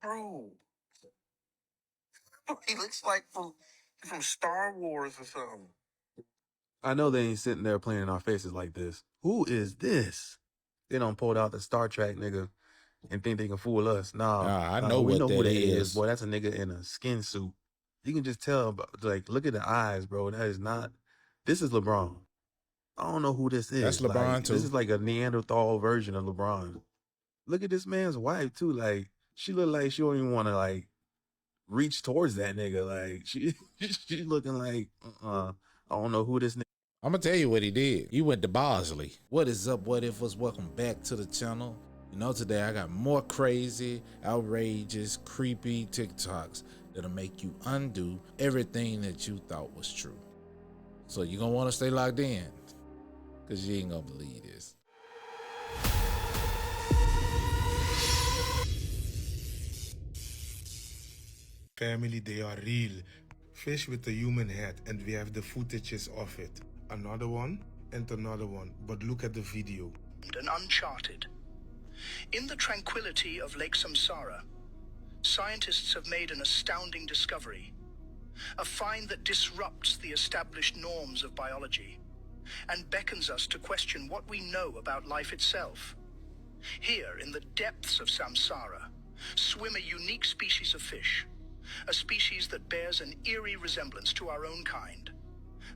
Bro, he looks like from Star Wars or something. I know they ain't sitting there playing in our faces like this. Who is this? They don't pull out the Star Trek nigga and think they can fool us. I know we what know who that that is. Boy, that's a nigga in a skin suit. You can just tell, like, look at the eyes, bro. That is not. This is LeBron. I don't know who this is. That's LeBron like, too. This is like a Neanderthal version of LeBron. Look at this man's wife too. Like, she look like she don't even want to like reach towards that nigga. Like, she looking like I don't know who this nigga. I'm gonna tell you what he did. He went to Bosley. What is up, what ifers? Welcome back to the channel. You know, today I got more crazy, outrageous, creepy TikToks that'll make you undo everything that you thought was true. So you're gonna wanna stay locked in, cause you ain't gonna believe this. Family, they are real. Fish with a human head, and we have the footages of it. Another one and another one, but look at the video. And uncharted. In the tranquility of Lake Samsara, scientists have made an astounding discovery. A find that disrupts the established norms of biology and beckons us to question what we know about life itself. Here, in the depths of Samsara, swim a unique species of fish, a species that bears an eerie resemblance to our own kind.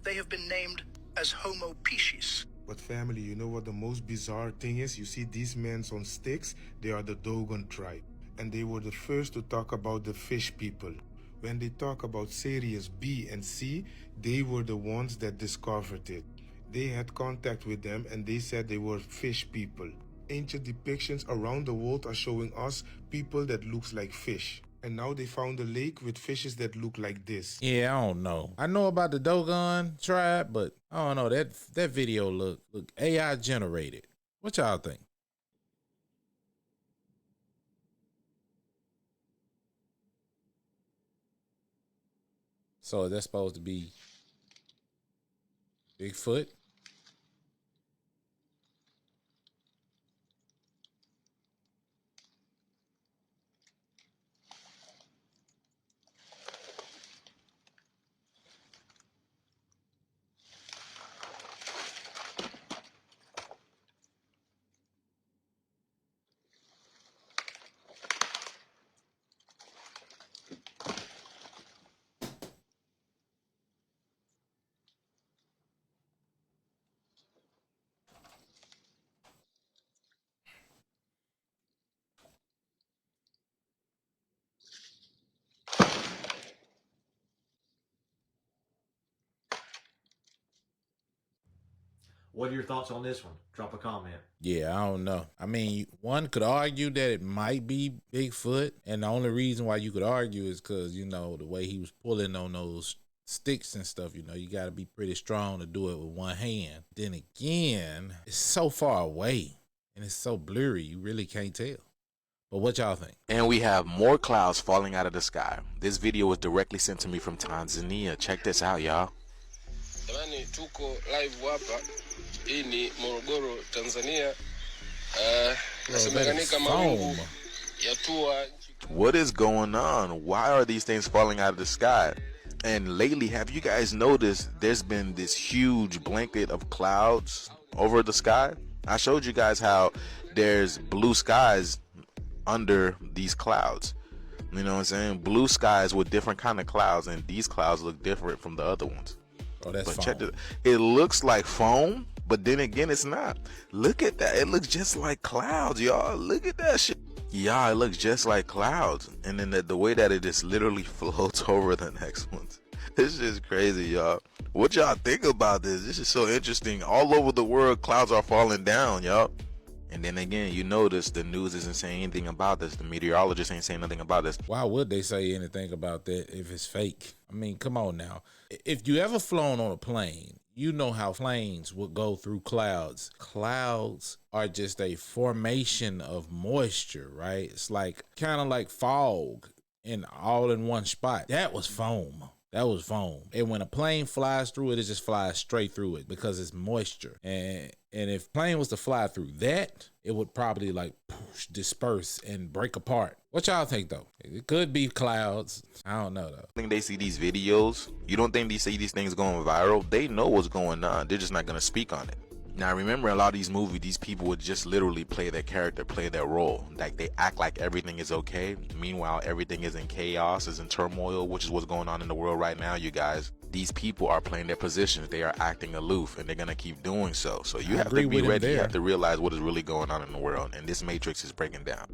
They have been named as Homo piscis. But family, you know what the most bizarre thing is? You see these men on sticks, they are the Dogon tribe. And they were the first to talk about the fish people. When they talk about Sirius B and C, they were the ones that discovered it. They had contact with them and they said they were fish people. Ancient depictions around the world are showing us people that looks like fish. And now they found a lake with fishes that look like this. Yeah, I don't know. I know about the Dogon tribe, but I don't know. That video look AI generated. What y'all think? So is that supposed to be Bigfoot? What are your thoughts on this one? Drop a comment. Yeah, I don't know. I mean, one could argue that it might be Bigfoot, and the only reason why you could argue is because, you know, the way he was pulling on those sticks and stuff, you know, you got to be pretty strong to do it with one hand. Then again, it's so far away and it's so blurry, you really can't tell. But what y'all think? And we have more clouds falling out of the sky. This video was directly sent to me from Tanzania. Check this out, y'all. Jamani, tuko live hapa. Hii ni Morogoro, Tanzania. Nasemekanika mawingu yatua. What is going on? Why are these things falling out of the sky? And lately, have you guys noticed there's been this huge blanket of clouds over the sky? I showed you guys how there's blue skies under these clouds. You know what I'm saying? Blue skies with different kind of clouds, and these clouds look different from the other ones. Oh, that's but foam. check it looks like foam, but then again, it's not. Look at that. It looks just like clouds, y'all. Look at that shit. Yeah, it looks just like clouds. And then the way that it just literally floats over the next ones. This is just crazy, y'all. What y'all think about this? This is so interesting. All over the world, clouds are falling down, y'all. And then again, you notice the news isn't saying anything about this. The meteorologists ain't saying nothing about this. Why would they say anything about that if it's fake? I mean, come on now. If you ever flown on a plane, you know how planes would go through clouds. Clouds are just a formation of moisture, right? It's like kind of like fog all in one spot. That was foam. That was foam. And when a plane flies through it, it just flies straight through it because it's moisture. And if plane was to fly through that, it would probably like disperse and break apart. What y'all think though? It could be clouds. I don't know though. I think they see these videos. You don't think they see these things going viral? They know what's going on. They're just not going to speak on it. Now, remember, a lot of these movies, these people would just literally play their character, play their role. Like, they act like everything is okay. Meanwhile, everything is in chaos, is in turmoil, which is what's going on in the world right now, you guys. These people are playing their positions. They are acting aloof, and they're going to keep doing so. So you have to be ready. You have to realize what is really going on in the world, and this matrix is breaking down.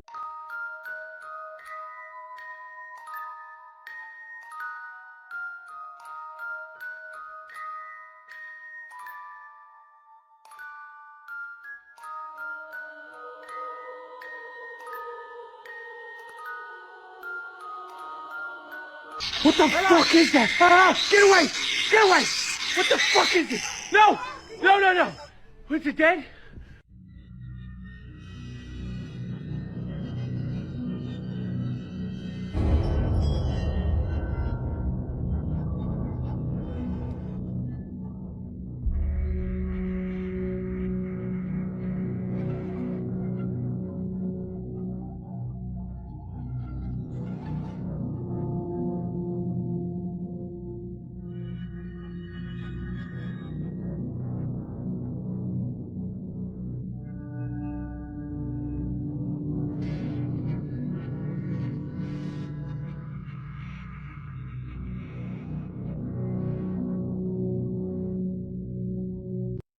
What the fuck is that? Ah, get away! Get away! What the fuck is it? No! No, no, no! Was it dead?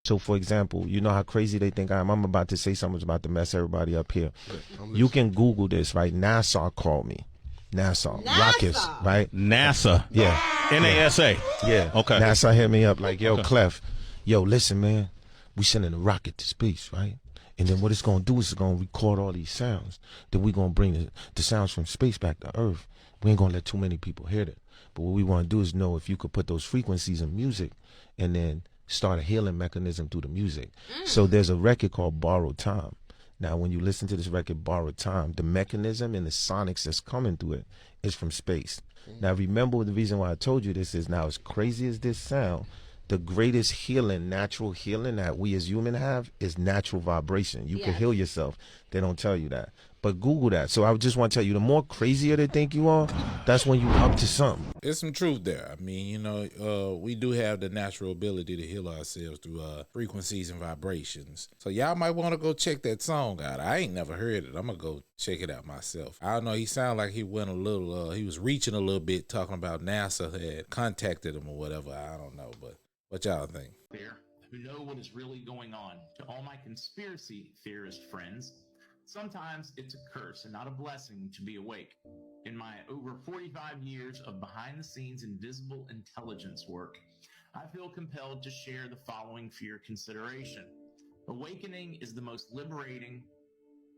So, for example, you know how crazy they think I am? I'm about to say something's about to mess everybody up here. You can Google this, right? NASA called me. NASA. Rockets, right? NASA. Yeah. NASA. Yeah. Okay. NASA hit me up like, yo, Clef, yo, listen, man, we sending a rocket to space, right? And then what it's going to do is it's going to record all these sounds. Then we're going to bring the sounds from space back to Earth. We ain't going to let too many people hear that. But what we want to do is know if you could put those frequencies in music and then start a healing mechanism through the music. So there's a record called Borrowed Time. Now, when you listen to this record, Borrowed Time, the mechanism and the sonics that's coming through it is from space. Now, remember the reason why I told you this is now, as crazy as this sound, the greatest healing, natural healing that we as humans have is natural vibration. You can heal yourself. They don't tell you that. But Google that. So I just want to tell you, the more crazier they think you are, that's when you up to something. There's some truth there. I mean, you know, we do have the natural ability to heal ourselves through frequencies and vibrations. So y'all might want to go check that song out. I ain't never heard it. I'm going to go check it out myself. I don't know. He sounded like he went a little, he was reaching a little bit, talking about NASA had contacted him or whatever. I don't know. But what y'all think? There, who know what is really going on. To all my conspiracy theorist friends, sometimes it's a curse and not a blessing to be awake. In my over 45 years of behind-the-scenes invisible intelligence work, I feel compelled to share the following for your consideration. Awakening is the most liberating,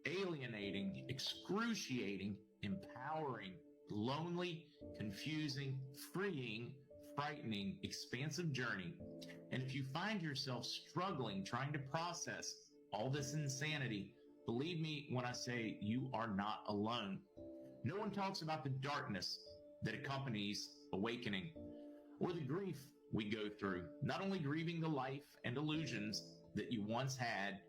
alienating, excruciating, empowering, lonely, confusing, freeing, frightening, expansive journey. And if you find yourself struggling trying to process all this insanity, believe me when I say you are not alone. No one talks about the darkness that accompanies awakening or the grief we go through, not only grieving the life and illusions that you once had,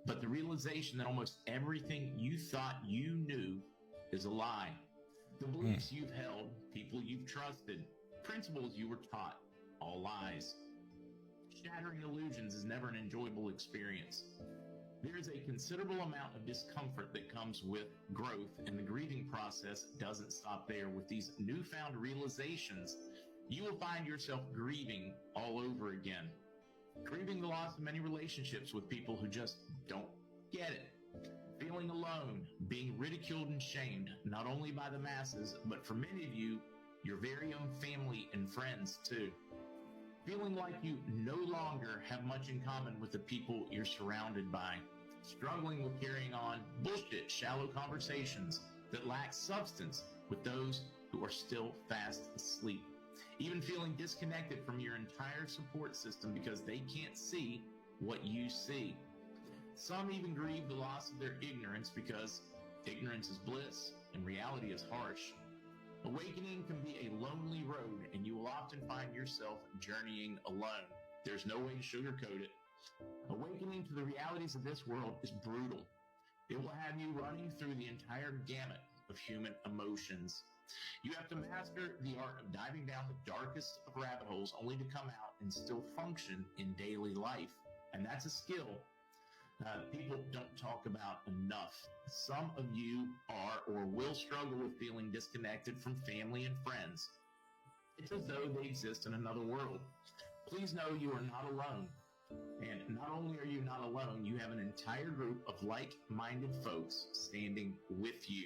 but the realization that almost everything you thought you knew is a lie. The beliefs you've held, people you've trusted, principles you were taught, all lies. Shattering illusions is never an enjoyable experience. There is a considerable amount of discomfort that comes with growth, and the grieving process doesn't stop there. With these newfound realizations, you will find yourself grieving all over again. Grieving the loss of many relationships with people who just don't get it. Feeling alone, being ridiculed and shamed, not only by the masses, but for many of you, your very own family and friends too. Feeling like you no longer have much in common with the people you're surrounded by. Struggling with carrying on bullshit, shallow conversations that lack substance with those who are still fast asleep. Even feeling disconnected from your entire support system because they can't see what you see. Some even grieve the loss of their ignorance because ignorance is bliss and reality is harsh. Awakening can be a lonely road, and you will often find yourself journeying alone. There's no way to sugarcoat it. Awakening to the realities of this world is brutal. It will have you running through the entire gamut of human emotions. You have to master the art of diving down the darkest of rabbit holes only to come out and still function in daily life. And that's a skill people don't talk about enough. Some of you are or will struggle with feeling disconnected from family and friends. It's as though they exist in another world. Please know you are not alone. And not only are you not alone, you have an entire group of like-minded folks standing with you.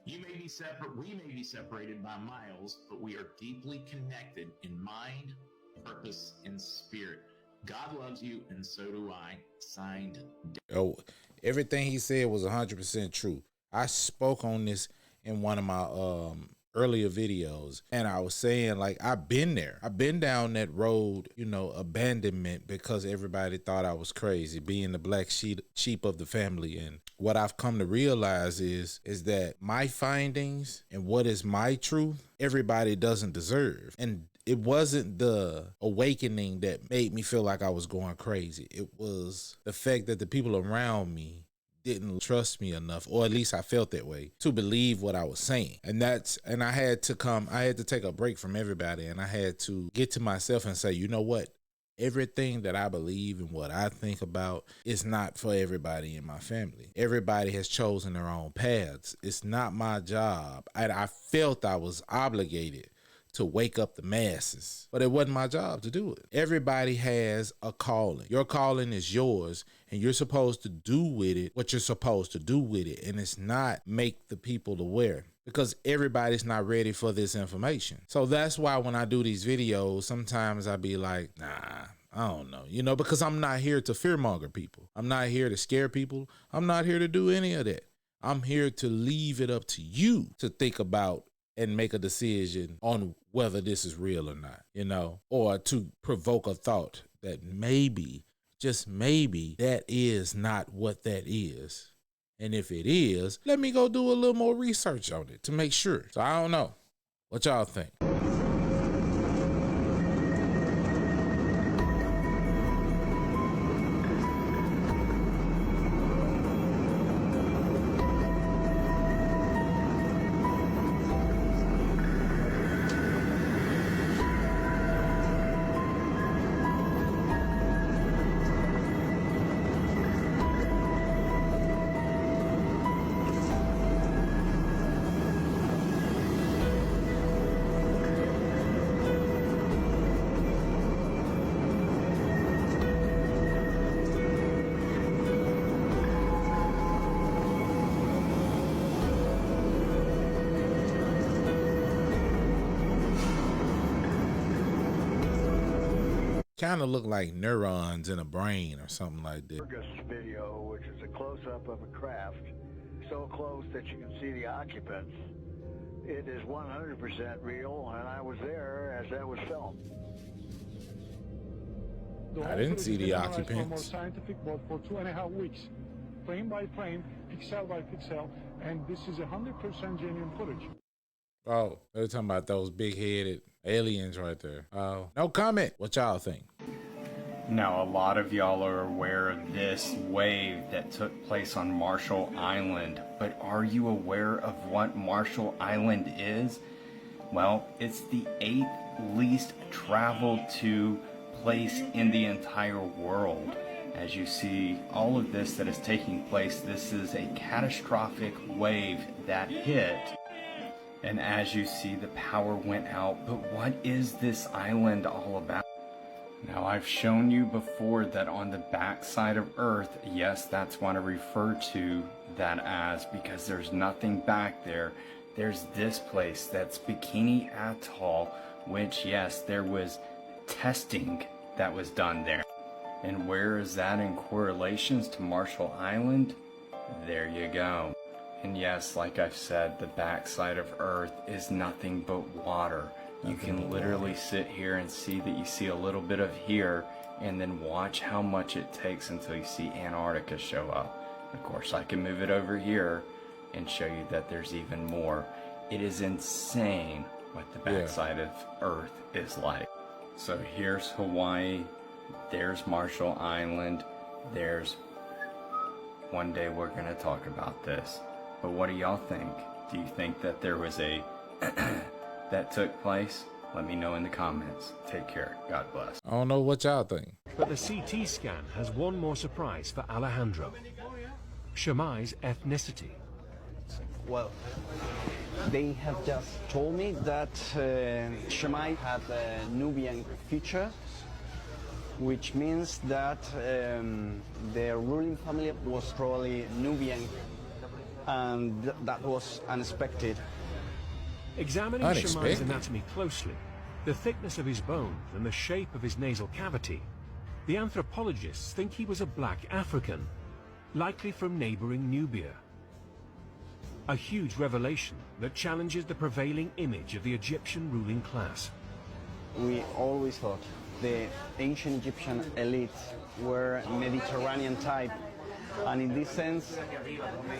You may be separate, we may be separated by miles, but we are deeply connected in mind, purpose, and spirit. God loves you, and so do I. Signed. Oh, everything he said was 100% true. I spoke on this in one of my earlier videos, and I was saying, like, I've been there. I've been down that road, you know, abandonment, because everybody thought I was crazy, being the black sheep of the family. And what I've come to realize is that my findings and what is my truth, everybody doesn't deserve. And it wasn't the awakening that made me feel like I was going crazy. It was the fact that the people around me didn't trust me enough, or at least I felt that way, to believe what I was saying. And I had to take a break from everybody, and I had to get to myself and say, you know what? Everything that I believe and what I think about is not for everybody in my family. Everybody has chosen their own paths. It's not my job. I felt I was obligated to wake up the masses, but it wasn't my job to do it. Everybody has a calling. Your calling is yours, and you're supposed to do with it what you're supposed to do with it, and it's not make the people aware, because everybody's not ready for this information. So that's why when I do these videos, sometimes I be like, nah, I don't know, you know, because I'm not here to fearmonger people. I'm not here to scare people. I'm not here to do any of that. I'm here to leave it up to you to think about and make a decision on whether this is real or not, you know, or to provoke a thought that maybe, just maybe, that is not what that is. And if it is, let me go do a little more research on it to make sure. So I don't know. What y'all think? Kind of look like neurons in a brain or something like that. Video, which is a close-up of a craft, so close that you can see the occupants. It is 100% real, and I was there as that was filmed. I didn't see the occupants. More scientific, but for 2.5 weeks, frame by frame, pixel by pixel, and this is 100% genuine footage. Oh, they're talking about those big-headed aliens right there. Oh, no comment. What y'all think? Now, a lot of y'all are aware of this wave that took place on Marshall Island, but are you aware of what Marshall Island is? Well, it's the 8th least traveled to place in the entire world. As you see, all of this that is taking place, this is a catastrophic wave that hit. And as you see, the power went out. But what is this island all about? Now, I've shown you before that on the backside of Earth, yes, that's what I refer to that as, because there's nothing back there. There's this place that's Bikini Atoll, which, yes, there was testing that was done there. And where is that in correlations to Marshall Island? There you go. And yes, like I've said, the backside of Earth is nothing but water. You can literally sit here and see that you see a little bit of here, and then watch how much it takes until you see Antarctica show up. Of course, I can move it over here and show you that there's even more. It is insane what the backside of Earth is like. So here's Hawaii, there's Marshall Island, there's... One day we're gonna talk about this. But what do y'all think? Do you think that there was a that took place? Let me know in the comments. Take care. God bless. I don't know what y'all think. But the CT scan has one more surprise for Alejandro. Shammai's ethnicity. Well, they have just told me that Shammai had a Nubian feature, which means that their ruling family was probably Nubian, and that was unexpected. Examining Shammai's anatomy closely, the thickness of his bones and the shape of his nasal cavity, the anthropologists think he was a black African, likely from neighboring Nubia. A huge revelation that challenges the prevailing image of the Egyptian ruling class. We always thought the ancient Egyptian elite were Mediterranean type, and in this sense,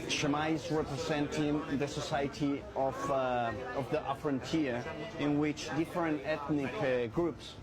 Shammai is representing the society of the frontier, in which different ethnic groups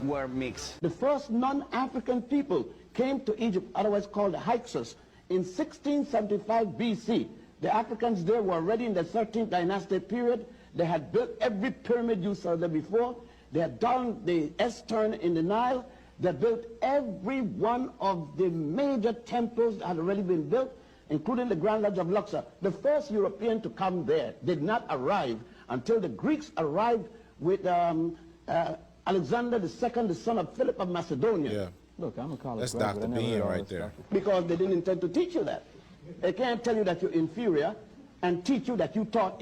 were mixed. The first non-African people came to Egypt, otherwise called the Hyksos, in 1675 BC. The Africans there were already in the 13th dynasty period. They had built every pyramid you saw there before. They had done the S-turn in the Nile. They built every one of the major temples that had already been built, including the Grand Lodge of Luxor. The first European to come there did not arrive until the Greeks arrived with Alexander II, the son of Philip of Macedonia. Yeah. Look, I'm a college That's graduate. Dr. Bean right there. Because they didn't intend to teach you that. They can't tell you that you're inferior and teach you that you taught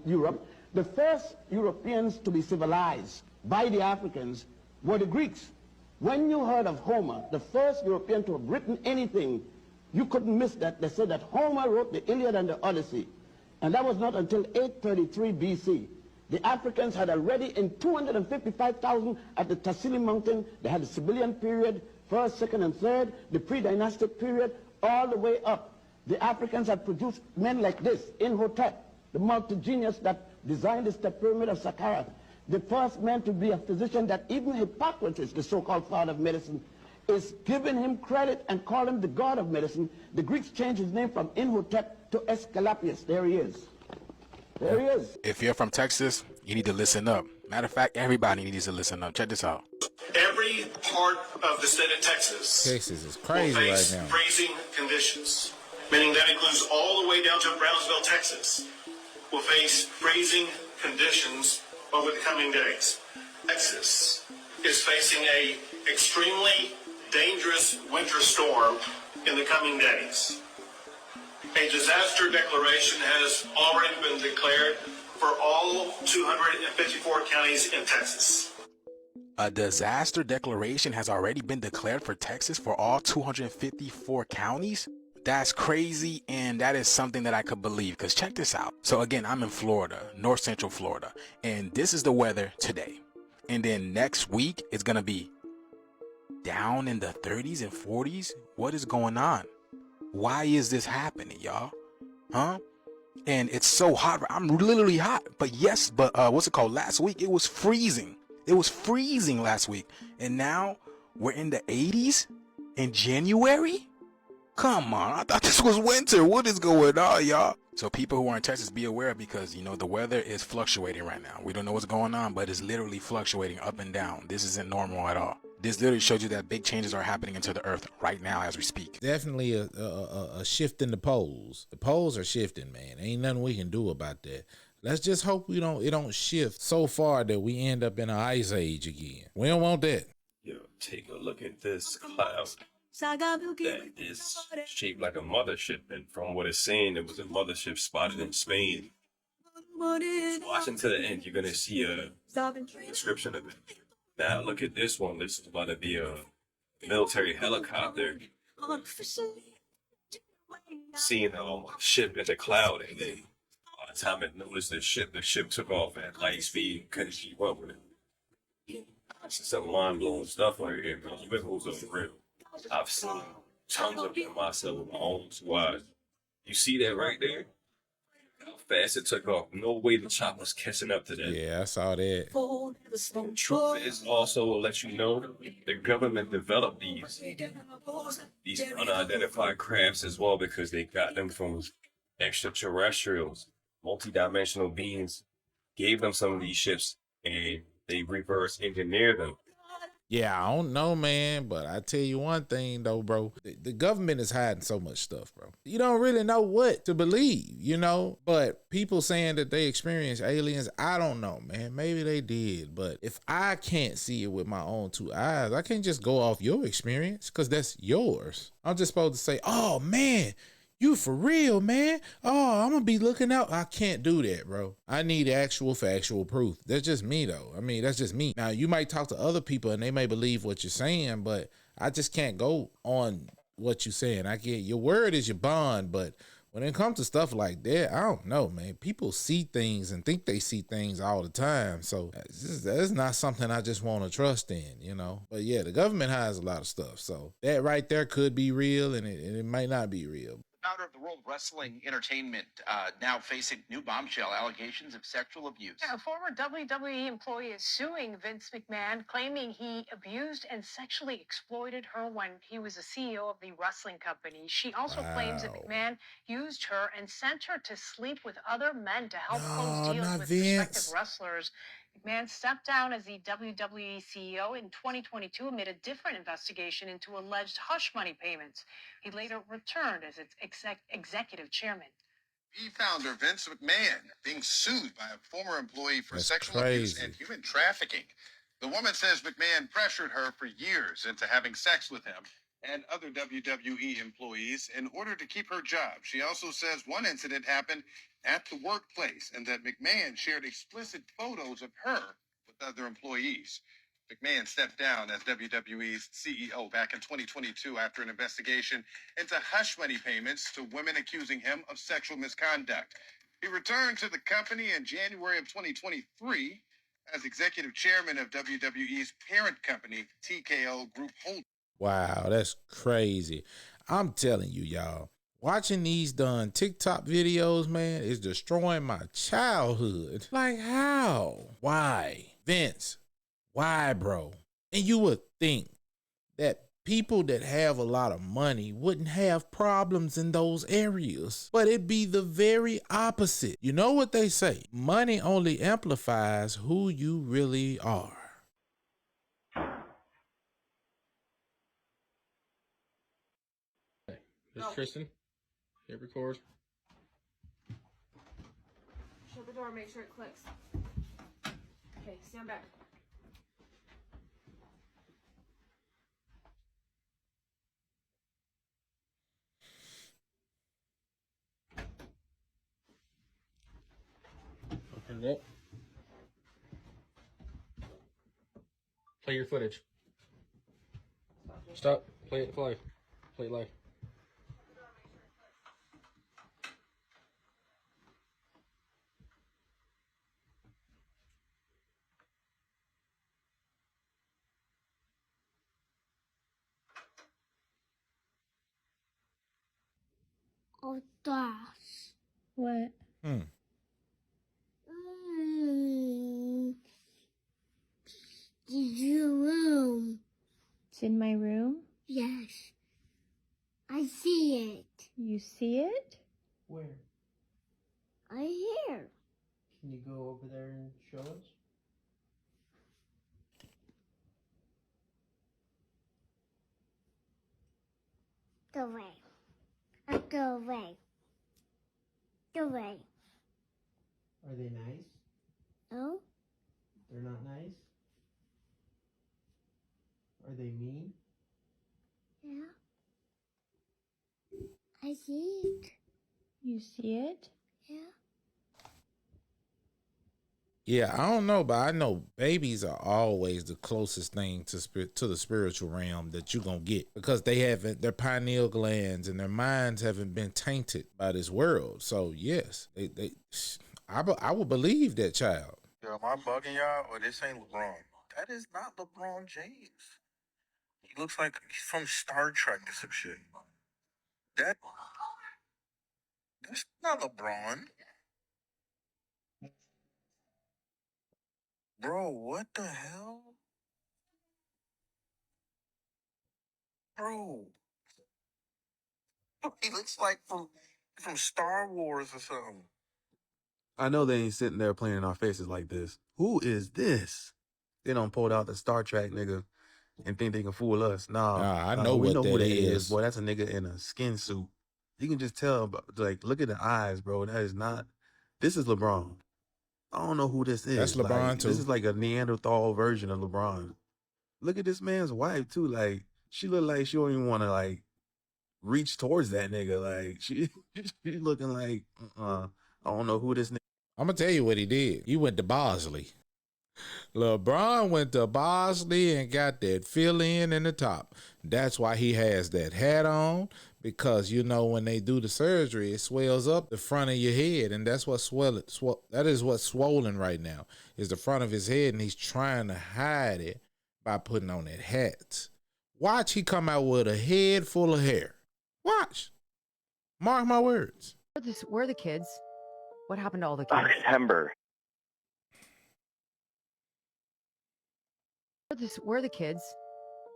Europe. The first Europeans to be civilized by the Africans were the Greeks. When you heard of Homer, the first European to have written anything, you couldn't miss that. They said that Homer wrote the Iliad and the Odyssey. And that was not until 833 BC. The Africans had already, in 255,000 at the Tassili Mountain, they had the Sibyllian period, first, second, and third, the pre-dynastic period, all the way up. The Africans had produced men like this, Imhotep, the multi-genius that designed the step pyramid of Saqqara, the first man to be a physician that even Hippocrates, the so-called father of medicine, is giving him credit and calling him the god of medicine. The Greeks changed his name from Imhotep to Aesculapius. There he is. There he is. If you're from Texas, you need to listen up. Matter of fact, everybody needs to listen up. Check this out. Every part of the state of Texas is crazy will face right now. freezing conditions, meaning that includes all the way down to Brownsville, Texas, will face freezing conditions over the coming days. Texas is facing a extremely dangerous winter storm in the coming days. A disaster declaration has already been declared for all 254 counties in Texas. A disaster declaration has already been declared for Texas for all 254 counties? That's crazy, and that is something that I could believe, because check this out. So again, I'm in Florida, north central Florida, and this is the weather today. And then next week, it's going to be down in the 30s and 40s. What is going on? Why is this happening, y'all? Huh? And it's so hot. I'm literally hot. But yes, what's it called? Last week, it was freezing. It was freezing last week. And now we're in the 80s in January? Come on, I thought this was winter. What is going on, y'all? So people who are in Texas, be aware, because, you know, the weather is fluctuating right now. We don't know what's going on, but it's literally fluctuating up and down. This isn't normal at all. This literally shows you that big changes are happening into the earth right now as we speak. Definitely a shift in the poles. The poles are shifting, man. Ain't nothing we can do about that. Let's just hope it don't shift so far that we end up in an ice age again. We don't want that. Yo, take a look at this cloud. That is shaped like a mothership, and from what it's saying, it was a mothership spotted in Spain. Watching to the end, you're gonna see a description of it. Now look at this one. This is about to be a military helicopter seeing a ship in the cloud, and they, by the time it noticed the ship took off at light speed, couldn't keep up with it. This is some mind-blowing stuff right here, man. UFOs are real. I've seen tons of them myself with my own eyes. You see that right there? How fast it took off. No way the chop was catching up to that. Yeah, I saw that. Truth is also will let you know the government developed these unidentified crafts as well because they got them from extraterrestrials, multidimensional beings, gave them some of these ships and they reverse engineered them. Yeah, I don't know, man, but I tell you one thing though, bro. The government is hiding so much stuff, bro. You don't really know what to believe, you know? But people saying that they experienced aliens, I don't know, man. Maybe they did, but if I can't see it with my own two eyes, I can't just go off your experience because that's yours. I'm just supposed to say, oh, man, you for real, man. Oh, I'm gonna be looking out. I can't do that, bro. I need actual factual proof. That's just me, though. I mean, that's just me. Now, you might talk to other people and they may believe what you're saying, but I just can't go on what you're saying. I get your word is your bond, but when it comes to stuff like that, I don't know, man. People see things and think they see things all the time. So that's not something I just want to trust in, you know? But yeah, the government hides a lot of stuff. So that right there could be real and it might not be real. Founder of the World Wrestling Entertainment, now facing new bombshell allegations of sexual abuse. Yeah, a former WWE employee is suing Vince McMahon, claiming he abused and sexually exploited her when he was a CEO of the wrestling company. She also claims that McMahon used her and sent her to sleep with other men to help close deals not with Vince. prospective wrestlers. McMahon stepped down as the WWE CEO in 2022 amid a different investigation into alleged hush money payments. He later returned as its executive chairman. The founder, Vince McMahon, being sued by a former employee for That's sexual abuse crazy. and human trafficking. The woman says McMahon pressured her for years into having sex with him and other WWE employees in order to keep her job. She also says one incident happened at the workplace and that McMahon shared explicit photos of her with other employees. McMahon stepped down as WWE's CEO back in 2022 after an investigation into hush money payments to women accusing him of sexual misconduct. He returned to the company in January of 2023 as executive chairman of WWE's parent company, TKO Group Holdings. Wow, that's crazy. I'm telling you, y'all, watching these done TikTok videos, man, is destroying my childhood. Like, how? Why? Vince, why, bro? And you would think that people that have a lot of money wouldn't have problems in those areas, but it'd be the very opposite. You know what they say? Money only amplifies who you really are. This is Tristan. Hit record. Shut the door, make sure it clicks. Okay, stand back. Open it up. Play your footage. Stop. Play it live. Play it live. What? It's your room. It's in my room? Yes. I see it. You see it? Where? I hear. Can you go over there and show us? Go away. Go away. Go away. Are they nice? No? They're not nice? Are they mean? Yeah. I see it. You see it? Yeah. Yeah, I don't know, but I know babies are always the closest thing to the spiritual realm that you're gonna get because their pineal glands and their minds haven't been tainted by this world. So yes, I would believe that child. Yo, am I bugging y'all or this ain't LeBron? That is not LeBron James. He looks like he's from Star Trek or some shit. That's not LeBron. Bro, what the hell? Bro. He looks like from Star Wars or something. I know they ain't sitting there playing in our faces like this. Who is this? They done pulled out the Star Trek nigga and think they can fool us. Nah, I know we what know who that that is, is. boy. That's a nigga in a skin suit. You can just tell, like, look at the eyes, bro. That is not. This is LeBron. I don't know who this is. That's LeBron like, too. This is like a Neanderthal version of LeBron. Look at this man's wife too. Like, she look like she don't even want to like reach towards that nigga. Like, she looking like I don't know who this nigga. I'm gonna tell you what he did. He went to Bosley. LeBron went to Bosley and got that fill-in the top. That's why he has that hat on, because you know when they do the surgery, it swells up the front of your head, and that's what that is what's swollen right now, is the front of his head, and he's trying to hide it by putting on that hat. Watch he come out with a head full of hair. Watch. Mark my words. Where are the kids? What happened to all the kids? September. Where are the kids?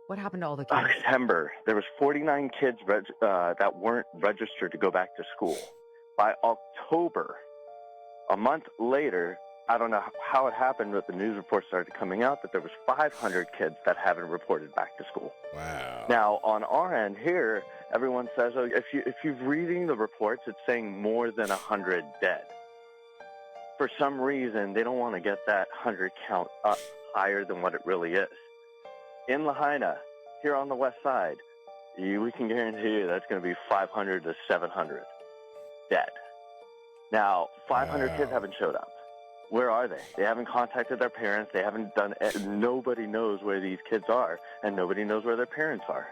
What happened to all the kids? September. There was 49 kids that weren't registered to go back to school. By October, a month later, I don't know how it happened, but the news reports started coming out that there was 500 kids that haven't reported back to school. Wow. Now, on our end here, everyone says, oh, if you're reading the reports, it's saying more than 100 dead. For some reason, they don't want to get that 100 count up higher than what it really is. In Lahaina, here on the west side, we can guarantee you that's going to be 500 to 700 dead. Now, 500 kids haven't showed up. Where are they? They haven't contacted their parents. They haven't done it. Nobody knows where these kids are, and nobody knows where their parents are.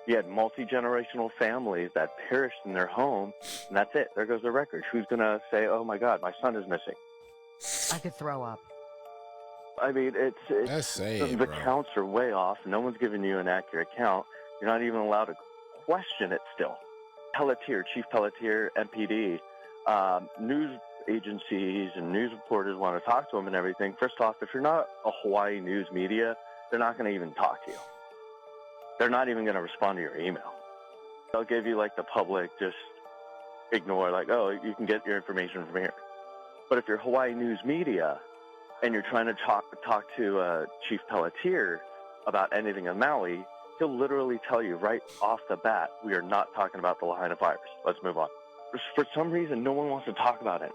You had multi-generational families that perished in their home, and that's it. There goes the record. Who's going to say, oh, my God, my son is missing? I could throw up. I mean, That's sad, the bro. counts are way off. No one's giving you an accurate count. You're not even allowed to question it still. Pelletier, Chief Pelletier, MPD, news agencies and news reporters want to talk to them and everything. First off, if you're not a Hawaii news media, they're not going to even talk to you. They're not even going to respond to your email. They'll give you, like, the public, just ignore, like, oh, you can get your information from here. But if you're Hawaii news media and you're trying to talk to Chief Pelletier about anything in Maui, he'll literally tell you right off the bat, we are not talking about the Lahaina fires. Let's move on. For some reason, no one wants to talk about it.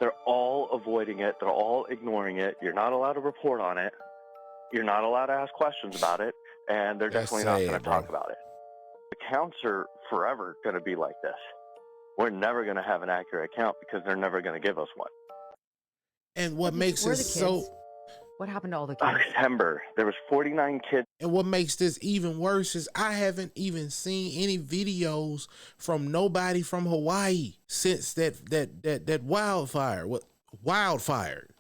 They're all avoiding it. They're all ignoring it. You're not allowed to report on it. You're not allowed to ask questions about it. And they're definitely not going to talk about it. The counts are forever going to be like this. We're never going to have an accurate count because they're never going to give us one. And what makes it so... What happened to all the kids? September. There was 49 kids. And what makes this even worse is I haven't even seen any videos from nobody from Hawaii since that wildfire,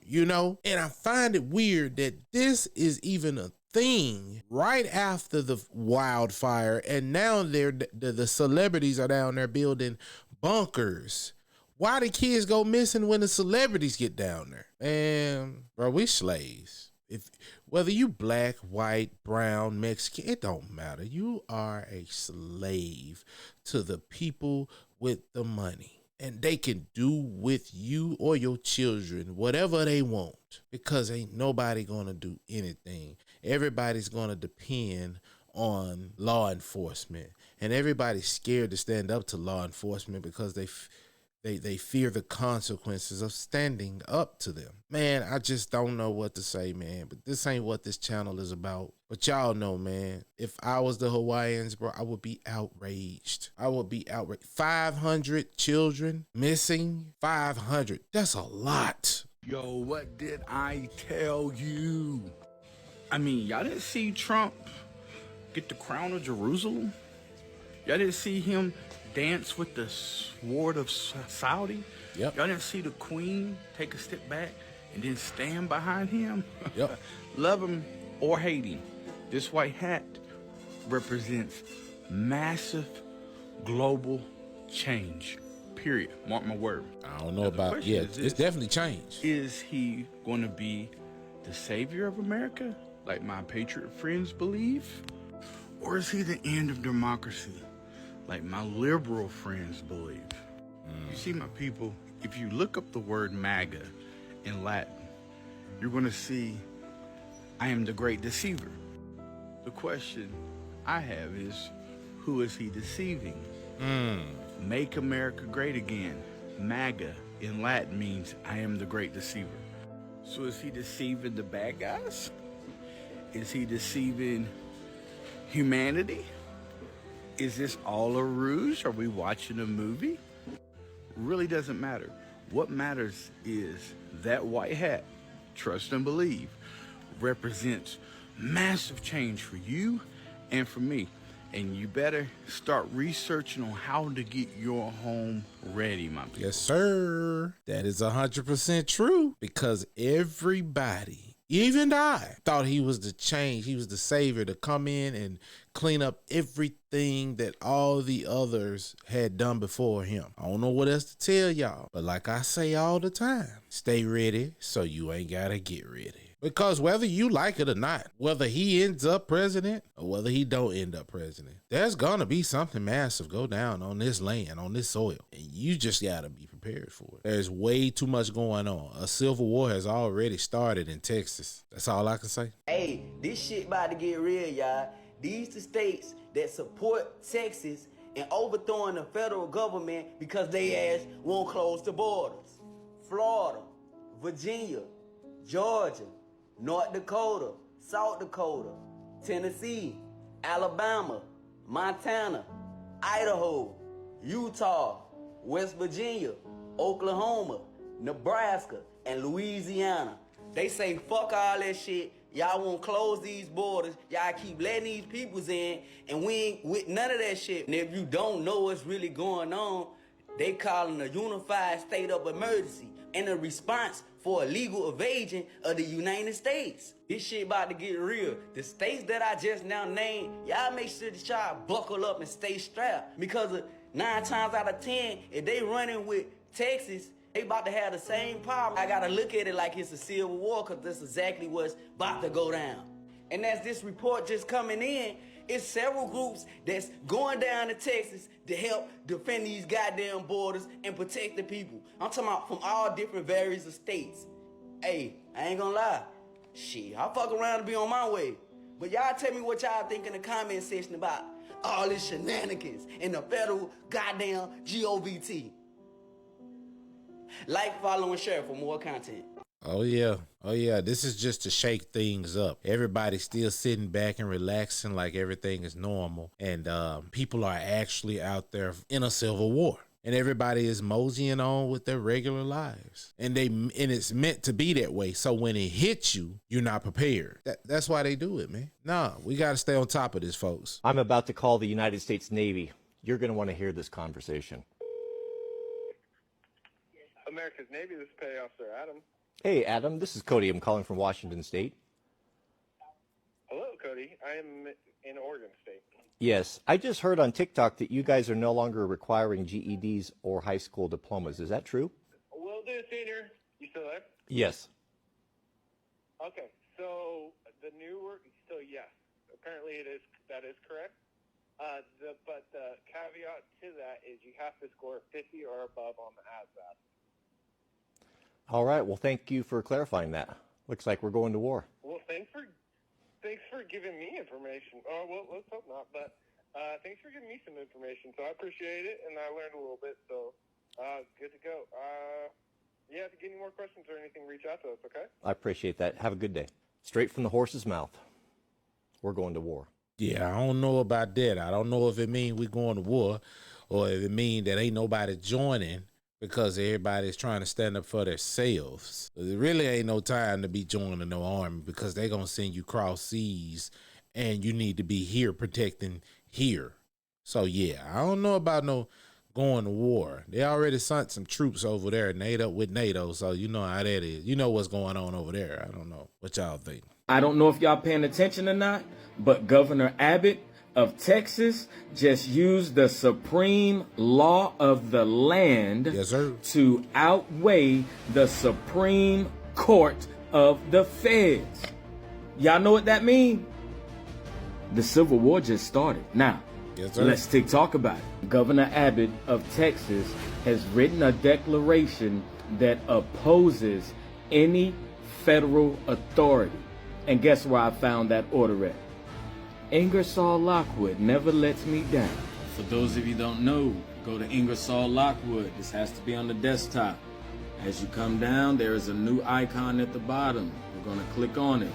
you know? And I find it weird that this is even a thing right after the wildfire, and now the celebrities are down there building bunkers. Why do kids go missing when the celebrities get down there? And bro, we slaves. Whether you black, white, brown, Mexican, it don't matter. You are a slave to the people with the money. And they can do with you or your children whatever they want, because ain't nobody gonna do anything. Everybody's gonna depend on law enforcement, and everybody's scared to stand up to law enforcement because they fear the consequences of standing up to them. Man, I just don't know what to say, man. But this ain't what this channel is about. But y'all know, man, if I was the Hawaiians, bro, I would be outraged. I would be outraged. 500 children missing. 500. That's a lot. Yo, what did I tell you? I mean, y'all didn't see Trump get the crown of Jerusalem? Y'all didn't see him dance with the sword of Saudi? Yep. Y'all didn't see the queen take a step back and then stand behind him? Yep. Love him or hate him, this white hat represents massive global change, period. Mark my word. I don't know about, yeah, it's definitely changed. Is he going to be the savior of America, like my patriot friends believe? Or is he the end of democracy, like my liberal friends believe? You see, my people, if you look up the word MAGA in Latin, you're going to see, I am the great deceiver. The question I have is, who is he deceiving? Make America great again. MAGA in Latin means I am the great deceiver. So is he deceiving the bad guys? Is he deceiving humanity? Is this all a ruse? Are we watching a movie? Really doesn't matter. What matters is that white hat, trust and believe, represents massive change for you and for me. And you better start researching on how to get your home ready, my people. Yes, sir. That is 100% true, because everybody, even I, thought he was the change. He was the savior to come in and clean up everything that all the others had done before him. I don't know what else to tell y'all, but like I say all the time, stay ready so you ain't gotta get ready. Because whether you like it or not, whether he ends up president or whether he don't end up president, there's gonna be something massive go down on this land, on this soil. And you just gotta be prepared for it. There's way too much going on. A civil war has already started in Texas. That's all I can say. Hey, this shit about to get real, y'all. These the states that support Texas and overthrowing the federal government because they ass won't close the borders. Florida, Virginia, Georgia, North Dakota, South Dakota, Tennessee, Alabama, Montana, Idaho, Utah, West Virginia, Oklahoma, Nebraska, and Louisiana. They say fuck all that shit. Y'all won't close these borders. Y'all keep letting these peoples in, and we ain't with none of that shit. And if you don't know what's really going on, they calling a unified state of emergency and a response for illegal invasion of the United States. This shit about to get real. The states that I just now named, y'all make sure that y'all buckle up and stay strapped. Because 9 times out of 10, if they running with Texas, they about to have the same problem. I gotta look at it like it's a civil war, because that's exactly what's about to go down. And as this report just coming in, it's several groups that's going down to Texas to help defend these goddamn borders and protect the people. I'm talking about from all different various states. Hey, I ain't gonna lie. Shit, I'll fuck around and be on my way. But y'all tell me what y'all think in the comment section about all this shenanigans in the federal goddamn GOVT. Like, follow, and share for more content. Oh yeah. This is just to shake things up. Everybody's still sitting back and relaxing like everything is normal. And people are actually out there in a civil war. And everybody is moseying on with their regular lives. And it's meant to be that way. So when it hits you, you're not prepared. That's why they do it, man. Nah, we got to stay on top of this, folks. I'm about to call the United States Navy. You're going to want to hear this conversation. America's Navy, this is Petty Officer Adam. Hey, Adam, this is Cody. I'm calling from Washington State. Hello, Cody. I am in Oregon State. Yes, I just heard on TikTok that you guys are no longer requiring GEDs or high school diplomas. Is that true? Will do, Senior. You still there? Yes. Okay, so yes, apparently that is correct. But the caveat to that is you have to score 50 or above on the ASVAB. All right, well, thank you for clarifying that. Looks like we're going to war. Well, thanks for giving me information. Oh, well, let's hope not. But thanks for giving me some information. So I appreciate it, and I learned a little bit. So good to go. Yeah, if you get any more questions or anything, reach out to us, okay? I appreciate that. Have a good day. Straight from the horse's mouth. We're going to war. Yeah, I don't know about that. I don't know if it means we're going to war or if it means that ain't nobody joining because everybody's trying to stand up for themselves. There really ain't no time to be joining no army because they're going to send you cross seas and you need to be here protecting here. So, yeah, I don't know about no going to war. They already sent some troops over there with NATO, so you know how that is. You know what's going on over there. I don't know. What y'all think? I don't know if y'all paying attention or not, but Governor Abbott of Texas just used the supreme law of the land yes, sir, to outweigh the Supreme Court of the feds. Y'all know what that means? The Civil War just started. Now, Yes, sir. let's talk about it. Governor Abbott of Texas has written a declaration that opposes any federal authority. And guess where I found that order at? Ingersoll Lockwood never lets me down. For those of you who don't know, go to Ingersoll Lockwood. This has to be on the desktop. As you come down, there is a new icon at the bottom. We're going to click on it.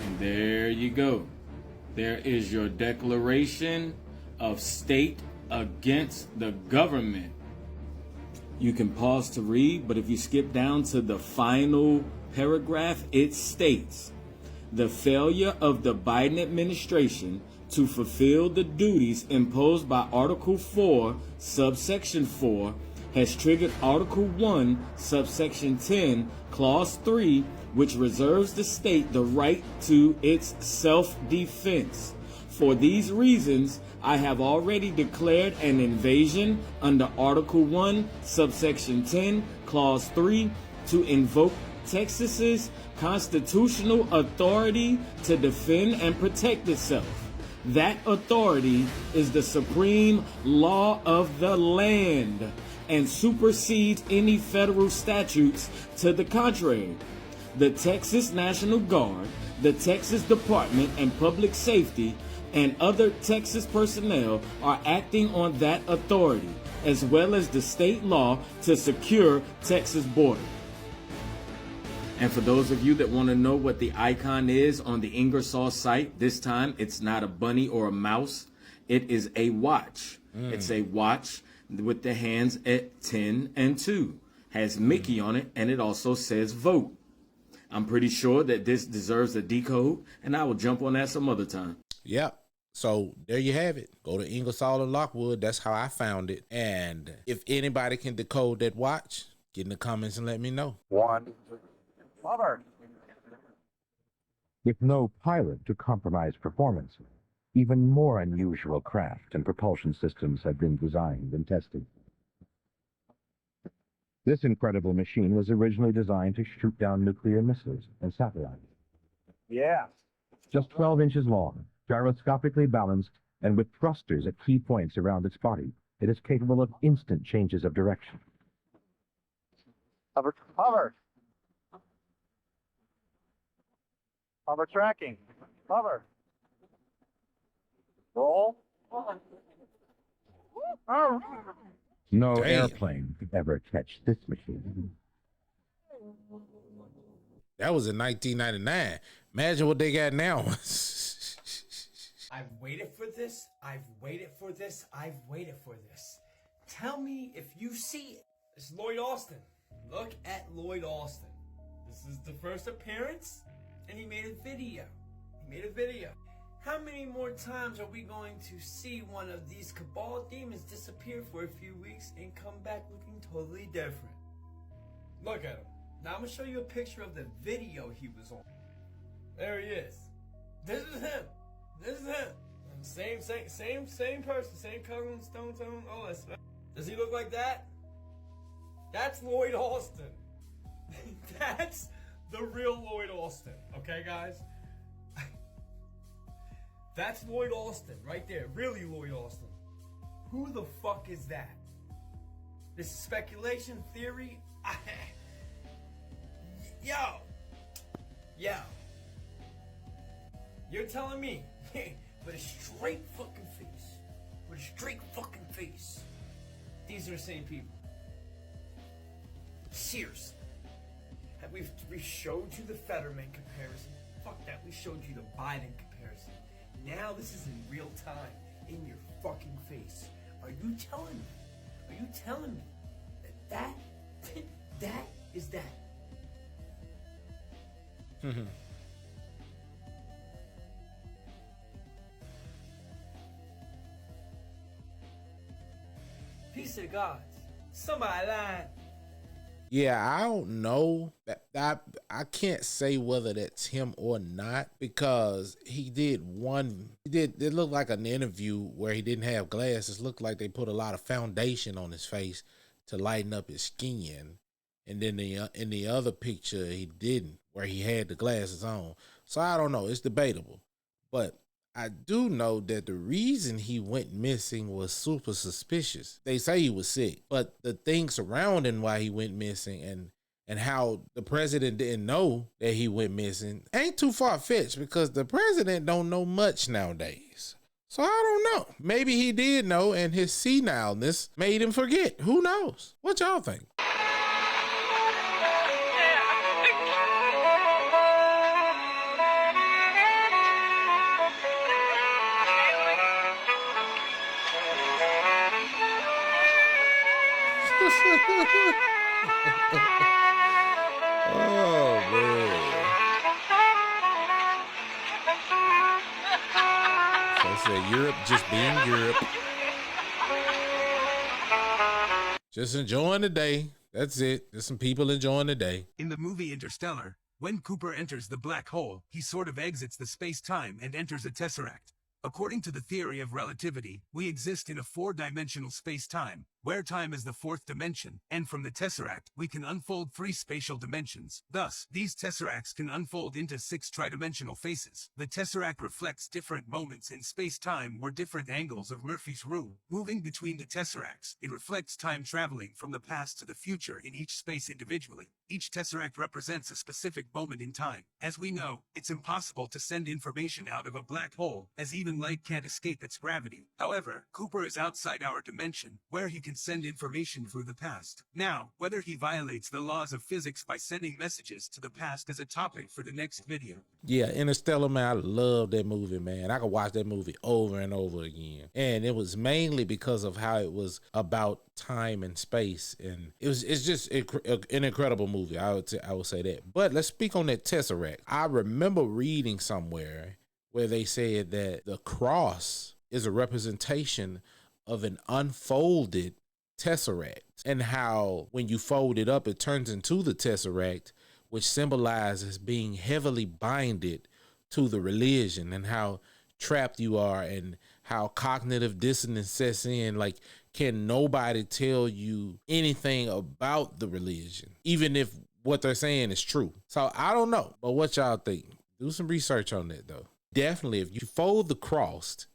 And there you go. There is your declaration of state against the government. You can pause to read, but if you skip down to the final paragraph, it states, the failure of the Biden administration to fulfill the duties imposed by Article 4, subsection 4, has triggered Article 1, subsection 10, clause 3, which reserves the state the right to its self-defense. For these reasons, I have already declared an invasion under Article 1, subsection 10, clause 3, to invoke Texas's constitutional authority to defend and protect itself. That authority is the supreme law of the land and supersedes any federal statutes to the contrary. The Texas National Guard, the Texas Department of Public Safety, and other Texas personnel are acting on that authority, as well as the state law to secure Texas border. And for those of you that want to know what the icon is on the Ingersoll site, this time it's not a bunny or a mouse. It is a watch. It's a watch with the hands at 10 and 2. Has Mickey on it, and it also says vote. I'm pretty sure that this deserves a decode, and I will jump on that some other time. Yep. So there you have it. Go to Ingersoll and Lockwood. That's how I found it. And if anybody can decode that watch, get in the comments and let me know. With no pilot to compromise performance, even more unusual craft and propulsion systems have been designed and tested. This incredible machine was originally designed to shoot down nuclear missiles and satellites. Yeah. Just 12 inches long, gyroscopically balanced, and with thrusters at key points around its body, it is capable of instant changes of direction. Hover. Hover. Hover tracking. Hover. Roll. No Damn. airplane could ever catch this machine. That was in 1999. Imagine what they got now. I've waited for this. I've waited for this. I've waited for this. Tell me if you see it. It's Lloyd Austin. Look at Lloyd Austin. This is the first appearance, and he made a video. How many more times are we going to see one of these cabal demons disappear for a few weeks and come back looking totally different? Look at him. Now I'm going to show you a picture of the video he was on. There he is. This is him. Same person, same color, stone tone, all that stuff. Does he look like that? That's Lloyd Austin. That's the real Lloyd Austin. Okay, guys? That's Lloyd Austin right there. Really Lloyd Austin. Who the fuck is that? This is speculation, theory. Yo. You're telling me, with a straight fucking face. These are the same people. Seriously. We showed you the Fetterman comparison. Fuck that, we showed you the Biden comparison. Now this is in real time, in your fucking face. Are you telling me that is that? Peace to the gods. Somebody lied. Yeah, I don't know. I can't say whether that's him or not, because it looked like an interview where he didn't have glasses. Looked like they put a lot of foundation on his face to lighten up his skin. and then in the other picture he didn't, where he had the glasses on. So I don't know. It's debatable, but I do know that the reason he went missing was super suspicious. They say he was sick, but the things surrounding why he went missing and how the president didn't know that he went missing ain't too far-fetched, because the president don't know much nowadays. So I don't know. Maybe he did know and his senileness made him forget. Who knows? What y'all think? Oh, man. So I said Europe just being Europe. Just enjoying the day. That's it. Just some people enjoying the day. In the movie Interstellar, when Cooper enters the black hole, he sort of exits the space-time and enters a tesseract. According to the theory of relativity, we exist in a four-dimensional space-time, where time is the fourth dimension, and from the tesseract, we can unfold three spatial dimensions. Thus, these tesseracts can unfold into six tridimensional faces. The tesseract reflects different moments in space-time or different angles of Murphy's rule. Moving between the tesseracts, it reflects time traveling from the past to the future in each space individually. Each tesseract represents a specific moment in time. As we know, it's impossible to send information out of a black hole, as even light can't escape its gravity. However, Cooper is outside our dimension, where he can send information through the past. Now, whether he violates the laws of physics by sending messages to the past is a topic for the next video. Yeah, Interstellar, man, I love that movie, man. I could watch that movie over and over again. And it was mainly because of how it was about time and space. And it's just an incredible movie. I would say that. But let's speak on that Tesseract. I remember reading somewhere where they said that the cross is a representation of an unfolded Tesseract, and how when you fold it up, it turns into the Tesseract, which symbolizes being heavily binded to the religion, and how trapped you are, and how cognitive dissonance sets in. Like, can nobody tell you anything about the religion, even if what they're saying is true? So I don't know, but what y'all think? Do some research on that, though. Definitely, if you fold the cross,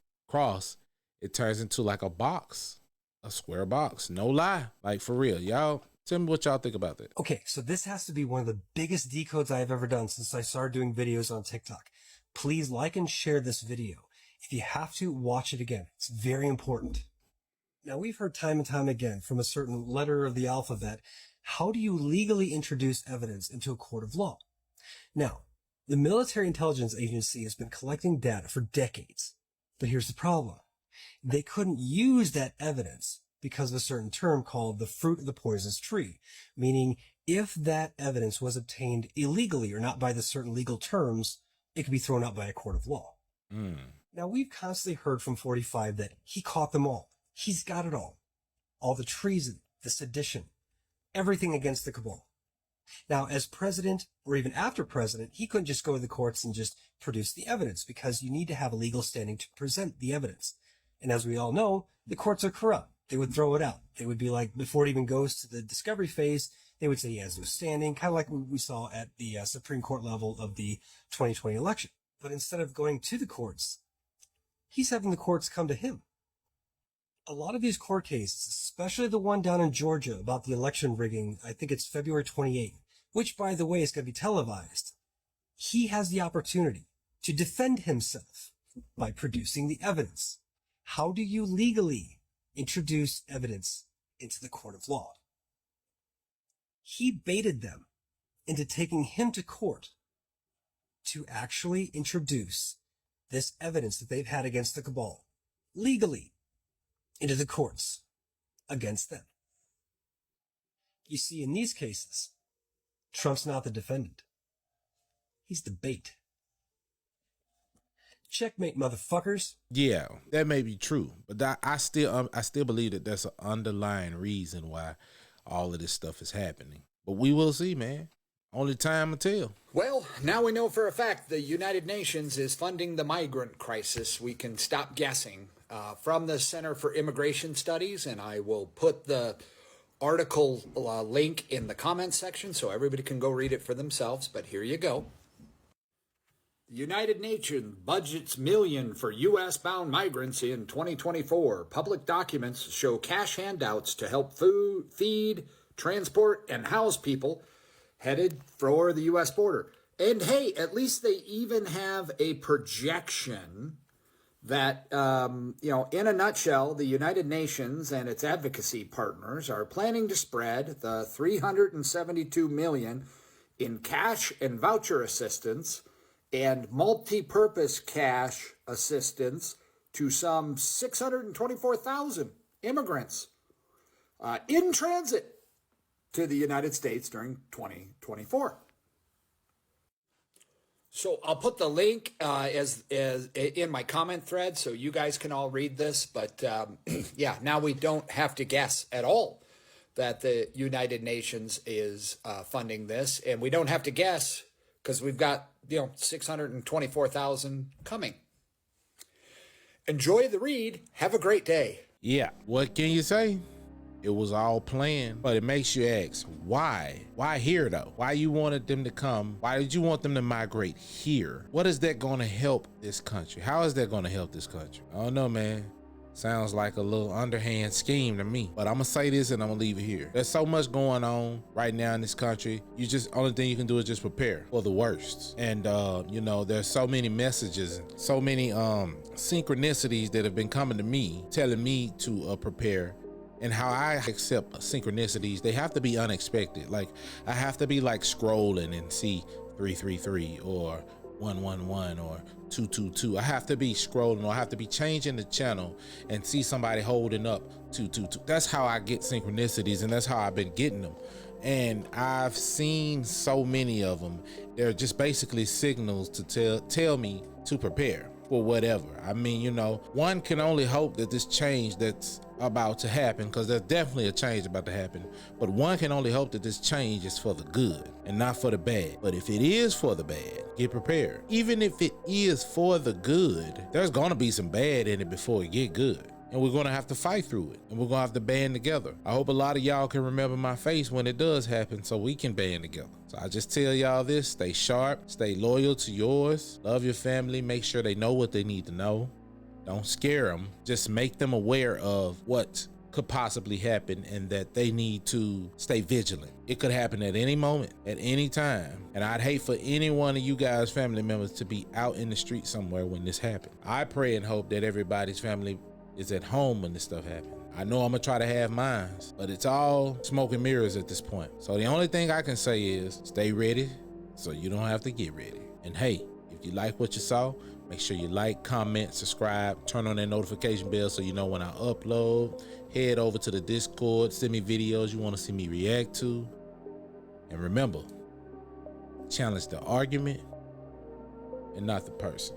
it turns into like a box, a square box. No lie. Like, for real. Y'all, tell me what y'all think about that. Okay, so this has to be one of the biggest decodes I've ever done since I started doing videos on TikTok. Please like and share this video. If you have to, watch it again. It's very important. Now, we've heard time and time again from a certain letter of the alphabet, how do you legally introduce evidence into a court of law? Now, the Military Intelligence Agency has been collecting data for decades. But here's the problem. They couldn't use that evidence because of a certain term called the fruit of the poisonous tree, meaning if that evidence was obtained illegally or not by the certain legal terms, it could be thrown out by a court of law. Now, we've constantly heard from 45 that he caught them all. He's got it all. All the treason, the sedition, everything against the cabal. Now, as president, or even after president, he couldn't just go to the courts and just produce the evidence, because you need to have a legal standing to present the evidence. And as we all know, the courts are corrupt. They would throw it out. They would be like, before it even goes to the discovery phase, they would say he has no standing, kind of like what we saw at the Supreme Court level of the 2020 election. But instead of going to the courts, he's having the courts come to him. A lot of these court cases, especially the one down in Georgia about the election rigging, I think it's February 28th, which, by the way, is going to be televised. He has the opportunity to defend himself by producing the evidence. How do you legally introduce evidence into the court of law? He baited them into taking him to court to actually introduce this evidence that they've had against the cabal legally into the courts against them. You see, in these cases, Trump's not the defendant. He's the bait. Checkmate, motherfuckers. Yeah, that may be true, but I still believe that that's an underlying reason why all of this stuff is happening. But we will see, man. Only time will tell. Well, now we know for a fact the United Nations is funding the migrant crisis. We can stop guessing. From the Center for Immigration Studies, and I will put the article link in the comments section so everybody can go read it for themselves, but here you go. The United Nations budgets million for U.S.-bound migrants in 2024. Public documents show cash handouts to help feed, transport, and house people headed for the U.S. border. And hey, at least they even have a projection that, in a nutshell, the United Nations and its advocacy partners are planning to spread the $372 million in cash and voucher assistance and multi-purpose cash assistance to some 624,000 immigrants in transit to the United States during 2024. So I'll put the link as in my comment thread so you guys can all read this. But yeah, now we don't have to guess at all that the United Nations is funding this, and we don't have to guess because we've got 624,000 coming. Enjoy the read. Have a great day. Yeah, what can you say? It was all planned, but it makes you ask, why? Why here though? Why you wanted them to come? Why did you want them to migrate here? What is that going to help this country? How is that going to help this country? I don't know, man. Sounds like a little underhand scheme to me, but I'm gonna say this and I'm gonna leave it here. There's so much going on right now in this country. Only thing you can do is just prepare for the worst. And there's so many messages, so many synchronicities that have been coming to me, telling me to prepare. And how I accept synchronicities, they have to be unexpected. Like I have to be like scrolling and see 333 or 111 or 222. I have to be scrolling, or I have to be changing the channel and see somebody holding up 222. That's how I get synchronicities, and that's how I've been getting them. And I've seen so many of them. They're just basically signals to tell me to prepare for whatever. I mean, one can only hope that this change that's about to happen, because there's definitely a change about to happen, but one can only hope that this change is for the good and not for the bad. But if it is for the bad, get prepared. Even if it is for the good, there's gonna be some bad in it before it get good. And we're gonna have to fight through it, and we're gonna have to band together. I hope a lot of y'all can remember my face when it does happen so we can band together. So I just tell y'all this: stay sharp, stay loyal to yours, love your family, make sure they know what they need to know. Don't scare them, just make them aware of what could possibly happen and that they need to stay vigilant. It could happen at any moment, at any time. And I'd hate for any one of you guys' family members to be out in the street somewhere when this happens. I pray and hope that everybody's family is at home when this stuff happens. I know I'm gonna try to have mine, but it's all smoke and mirrors at this point. So the only thing I can say is stay ready so you don't have to get ready. And hey, if you like what you saw, make sure you like, comment, subscribe, turn on that notification bell so you know when I upload. Head over to the Discord, send me videos you want to see me react to. And remember, challenge the argument and not the person.